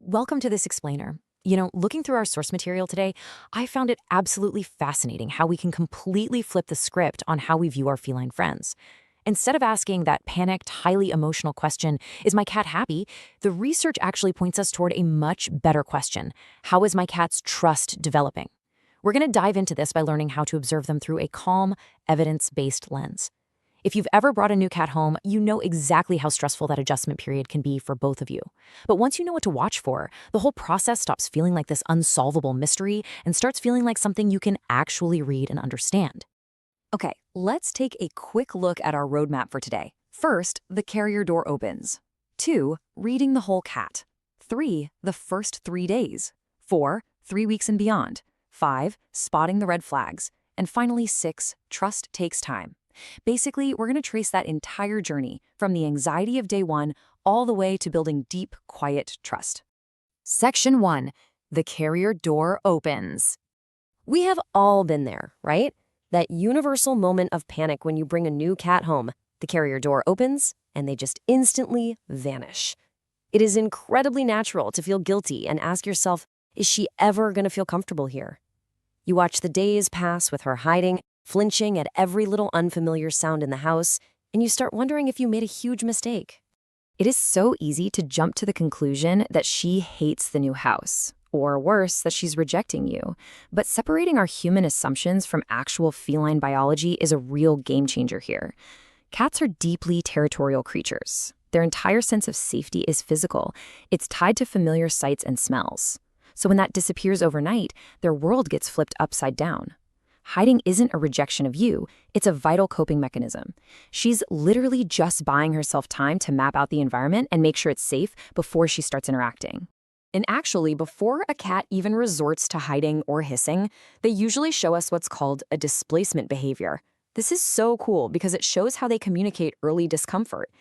welcome to this explainer. Looking through our source material today, I found it absolutely fascinating how we can completely flip the script on how we view our feline friends. Instead of asking that panicked, highly emotional question, is my cat happy? The research actually points us toward a much better question. How is my cat's trust developing? We're going to dive into this by learning how to observe them through a calm, evidence-based lens. If you've ever brought a new cat home, you know exactly how stressful that adjustment period can be for both of you. But once you know what to watch for, the whole process stops feeling like this unsolvable mystery and starts feeling like something you can actually read and understand. Okay, let's take a quick look at our roadmap for today. First, the carrier door opens. 2, reading the whole cat. 3, the first 3 days. 4, 3 weeks and beyond. 5, spotting the red flags. And finally, 6, trust takes time. Basically, we're going to trace that entire journey from the anxiety of day 1 all the way to building deep, quiet trust. Section 1. The carrier door opens. We have all been there, right? That universal moment of panic when you bring a new cat home. The carrier door opens, and they just instantly vanish. It is incredibly natural to feel guilty and ask yourself, is she ever going to feel comfortable here? You watch the days pass with her hiding, flinching at every little unfamiliar sound in the house, and you start wondering if you made a huge mistake. It is so easy to jump to the conclusion that she hates the new house, or worse, that she's rejecting you. But separating our human assumptions from actual feline biology is a real game changer here. Cats are deeply territorial creatures. Their entire sense of safety is physical. It's tied to familiar sights and smells. So when that disappears overnight, their world gets flipped upside down. Hiding isn't a rejection of you, it's a vital coping mechanism. She's literally just buying herself time to map out the environment and make sure it's safe before she starts interacting. And actually, before a cat even resorts to hiding or hissing, they usually show us what's called a displacement behavior. This is so cool because it shows how they communicate early discomfort.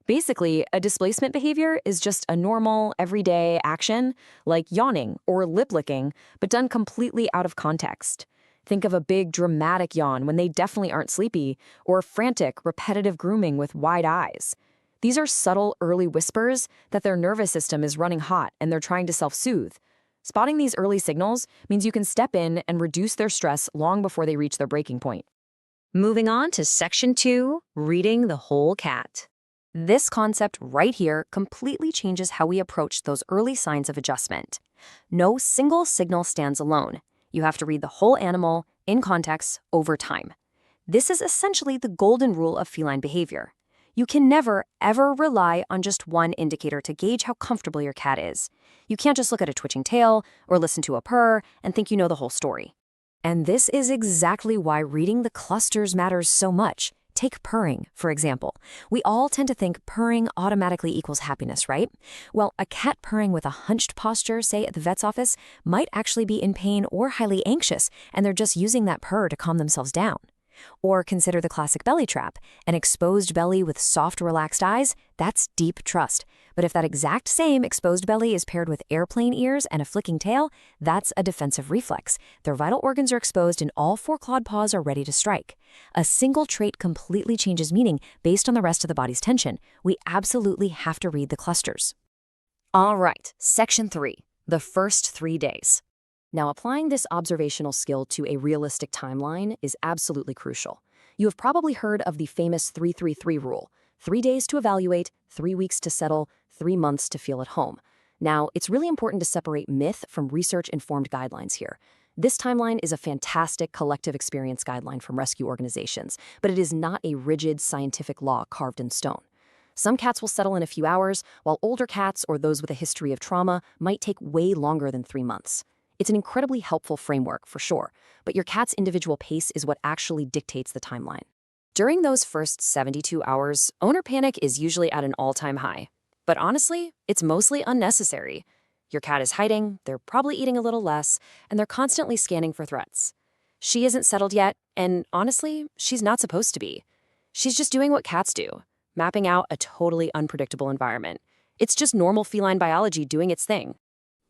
Basically, a displacement behavior is just a normal, everyday action, like yawning or lip licking, but done completely out of context. Think of a big, dramatic yawn when they definitely aren't sleepy, or frantic, repetitive grooming with wide eyes. These are subtle, early whispers that their nervous system is running hot and they're trying to self-soothe. Spotting these early signals means you can step in and reduce their stress long before they reach their breaking point. Moving on to Section 2, reading the whole cat. This concept right here completely changes how we approach those early signs of adjustment. No single signal stands alone. You have to read the whole animal, in context, over time. This is essentially the golden rule of feline behavior. You can never, ever rely on just one indicator to gauge how comfortable your cat is. You can't just look at a twitching tail or listen to a purr and think you know the whole story. And this is exactly why reading the clusters matters so much. Take purring, for example. We all tend to think purring automatically equals happiness, right? Well, a cat purring with a hunched posture, say at the vet's office, might actually be in pain or highly anxious, and they're just using that purr to calm themselves down. Or consider the classic belly trap. An exposed belly with soft, relaxed eyes, that's deep trust. But if that exact same exposed belly is paired with airplane ears and a flicking tail, that's a defensive reflex. Their vital organs are exposed and all 4 clawed paws are ready to strike. A single trait completely changes meaning based on the rest of the body's tension. We absolutely have to read the clusters. All right, Section 3, the first 3 days. Now, applying this observational skill to a realistic timeline is absolutely crucial. You have probably heard of the famous 3-3-3 rule: 3 days to evaluate, 3 weeks to settle, 3 months to feel at home. Now, it's really important to separate myth from research-informed guidelines here. This timeline is a fantastic collective experience guideline from rescue organizations, but it is not a rigid scientific law carved in stone. Some cats will settle in a few hours, while older cats or those with a history of trauma might take way longer than 3 months. It's an incredibly helpful framework, for sure, but your cat's individual pace is what actually dictates the timeline. During those first 72 hours, owner panic is usually at an all-time high. But honestly, it's mostly unnecessary. Your cat is hiding, they're probably eating a little less, and they're constantly scanning for threats. She isn't settled yet, and honestly, she's not supposed to be. She's just doing what cats do, mapping out a totally unpredictable environment. It's just normal feline biology doing its thing.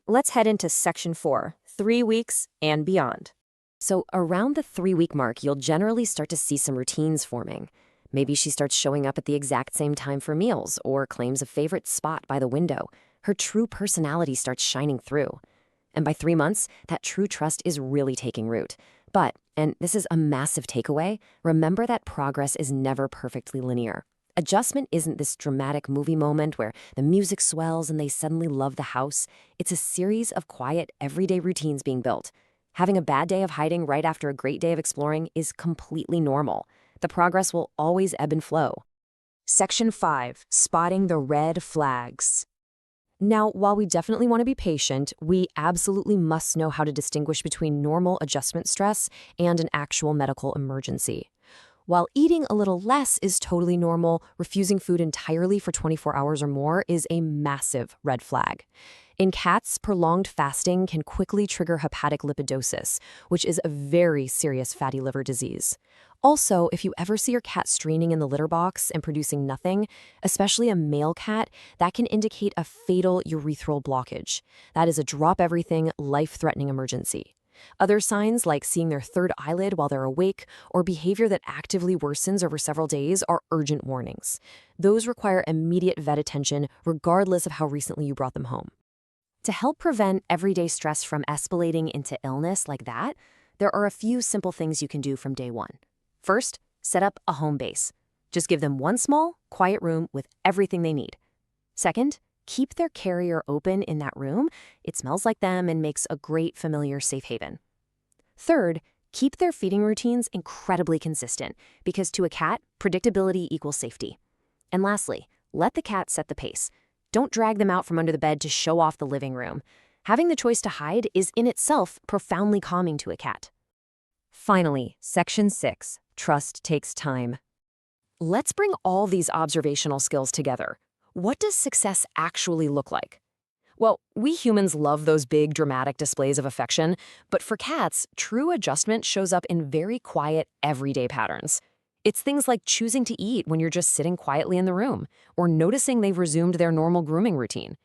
Let's head into Section 4, 3 weeks and beyond. So around the 3-week mark, you'll generally start to see some routines forming. Maybe she starts showing up at the exact same time for meals or claims a favorite spot by the window. her true personality starts shining through. And by 3 months, that true trust is really taking root. But, and this is a massive takeaway, remember that progress is never perfectly linear. Adjustment isn't this dramatic movie moment where the music swells and they suddenly love the house. It's a series of quiet, everyday routines being built. Having a bad day of hiding right after a great day of exploring is completely normal. The progress will always ebb and flow. Section 5. Spotting the red flags. Now, while we definitely want to be patient, we absolutely must know how to distinguish between normal adjustment stress and an actual medical emergency. While eating a little less is totally normal, refusing food entirely for 24 hours or more is a massive red flag. In cats, prolonged fasting can quickly trigger hepatic lipidosis, which is a very serious fatty liver disease. Also, if you ever see your cat straining in the litter box and producing nothing, especially a male cat, that can indicate a fatal urethral blockage. That is a drop-everything, life-threatening emergency. Other signs, like seeing their third eyelid while they're awake or behavior that actively worsens over several days, are urgent warnings. Those require immediate vet attention, regardless of how recently you brought them home. To help prevent everyday stress from escalating into illness like that, there are a few simple things you can do from day one. First, set up a home base. Just give them one small, quiet room with everything they need. Second, keep their carrier open in that room. It smells like them and makes a great familiar safe haven. Third, keep their feeding routines incredibly consistent because to a cat, predictability equals safety. And lastly, let the cat set the pace. Don't drag them out from under the bed to show off the living room. Having the choice to hide is in itself profoundly calming to a cat. Finally, Section 6. Trust takes time. Let's bring all these observational skills together. What does success actually look like? Well, we humans love those big, dramatic displays of affection, but for cats, true adjustment shows up in very quiet, everyday patterns. It's things like choosing to eat when you're just sitting quietly in the room, or noticing they've resumed their normal grooming routine.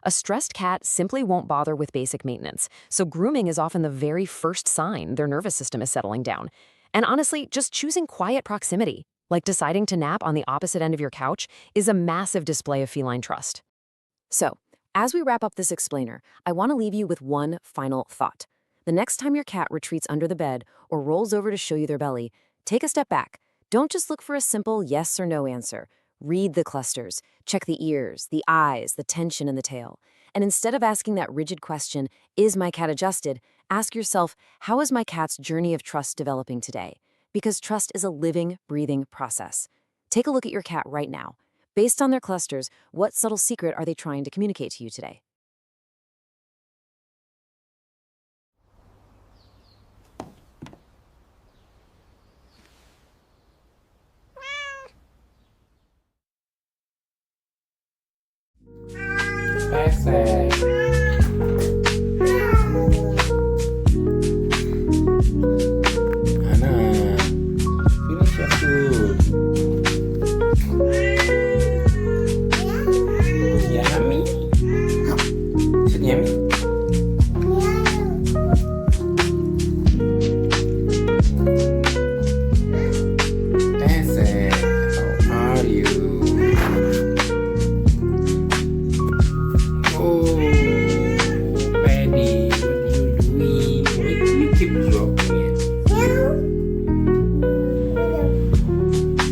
A stressed cat simply won't bother with basic maintenance, so grooming is often the very first sign their nervous system is settling down. And honestly, just choosing quiet proximity, like deciding to nap on the opposite end of your couch, is a massive display of feline trust. So, as we wrap up this explainer, I want to leave you with one final thought. The next time your cat retreats under the bed or rolls over to show you their belly, take a step back. Don't just look for a simple yes or no answer. Read the clusters, check the ears, the eyes, the tension in the tail. And instead of asking that rigid question, is my cat adjusted, ask yourself, how is my cat's journey of trust developing today? Because trust is a living, breathing process. Take a look at your cat right now. Based on their clusters, what subtle secret are they trying to communicate to you today? Perfect. Anna, finish your food. Yummy. Is it yummy? Perfect. How are you? Oh, Paddy, what are you doing? Why do you keep dropping it?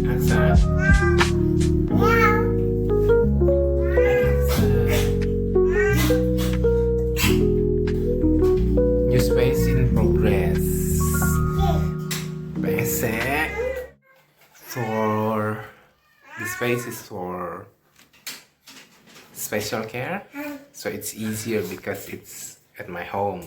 Asa. New space in progress. Basic. For the space is for special care, so it's easier because it's at my home.